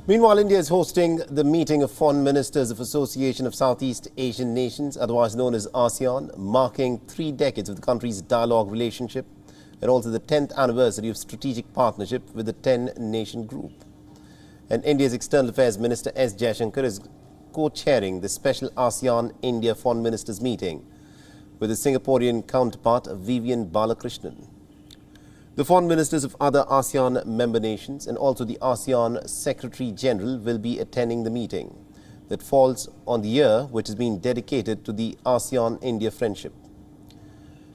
Meanwhile, India is hosting the meeting of foreign ministers of Association of Southeast Asian Nations, otherwise known as ASEAN, marking 3 decades of the country's dialogue relationship and also the 10th anniversary of strategic partnership with the 10-nation group. And India's External Affairs Minister S. Jaishankar is co-chairing the special ASEAN-India Foreign Ministers meeting with his Singaporean counterpart Vivian Balakrishnan. The foreign ministers of other ASEAN member nations and also the ASEAN Secretary General will be attending the meeting that falls on the year which has been dedicated to the ASEAN-India friendship.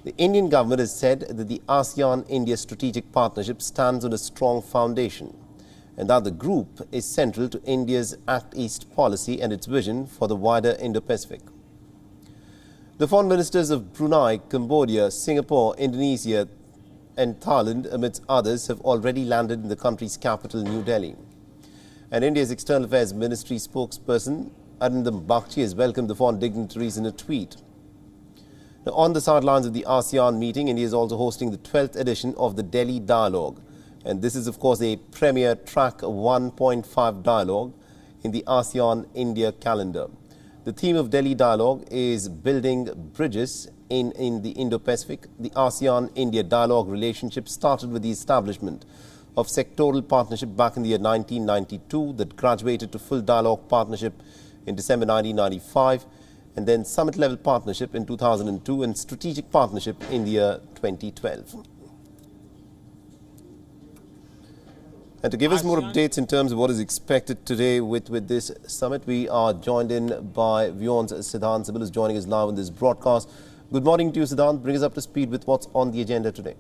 The Indian government has said that the ASEAN-India strategic partnership stands on a strong foundation and that the group is central to India's Act East policy and its vision for the wider Indo-Pacific. The foreign ministers of Brunei, Cambodia, Singapore, Indonesia and Thailand, amidst others, have already landed in the country's capital, New Delhi. And India's External Affairs Ministry spokesperson, Arindam Bagchi, has welcomed the foreign dignitaries in a tweet. Now, on the sidelines of the ASEAN meeting, India is also hosting the 12th edition of the Delhi Dialogue. And this is, of course, a premier Track 1.5 dialogue in the ASEAN-India calendar. The theme of Delhi Dialogue is building bridges in the Indo-Pacific. The ASEAN-India dialogue relationship started with the establishment of sectoral partnership back in the year 1992 that graduated to full dialogue partnership in December 1995 and then summit-level partnership in 2002 and strategic partnership in the year 2012. And to give us more updates in terms of what is expected today with this summit, we are joined in by WION's Siddhant Sibil, who is joining us live on this broadcast. Good morning to you, Siddhant. Bring us up to speed with what's on the agenda today.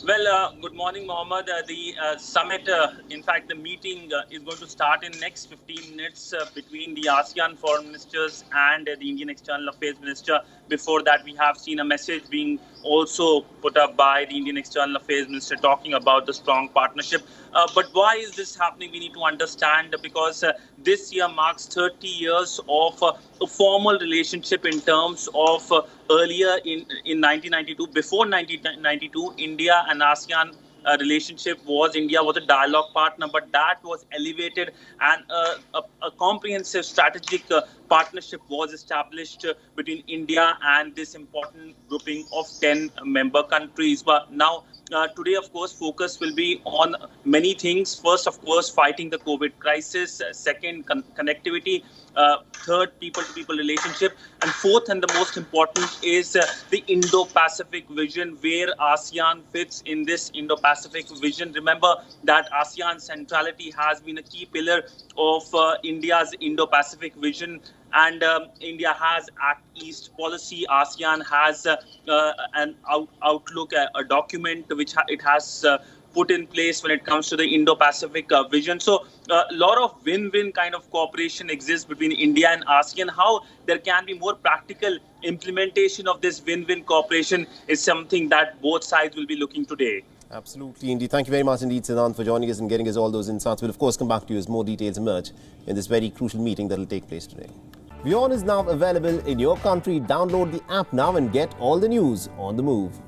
Well, good morning, Mohammed. The summit, in fact, the meeting is going to start in next 15 minutes between the ASEAN foreign ministers and the Indian External Affairs Minister. Before that, we have seen a message being also put up by the Indian External Affairs Minister talking about the strong partnership. But why is this happening? We need to understand because this year marks 30 years of a formal relationship in terms of earlier in 1992. Before 1992, India and ASEAN relationship was India was a dialogue partner, but that was elevated and a comprehensive strategic partnership was established between India and this important grouping of 10 member countries. But now, today, of course, focus will be on many things. First, of course, fighting the COVID crisis. Second, connectivity. Third, people-to-people relationship. And fourth, and the most important, is the Indo-Pacific vision, where ASEAN fits in this Indo-Pacific vision. Remember that ASEAN centrality has been a key pillar of India's Indo-Pacific vision. And India has Act East policy. ASEAN has an outlook, a document which it has put in place when it comes to the Indo-Pacific vision. So a lot of win-win kind of cooperation exists between India and ASEAN. How there can be more practical implementation of this win-win cooperation is something that both sides will be looking today. Absolutely, indeed. Thank you very much indeed, Siddhant, for joining us and getting us all those insights. We'll, of course, come back to you as more details emerge in this very crucial meeting that will take place today. WION is now available in your country. Download the app now and get all the news on the move.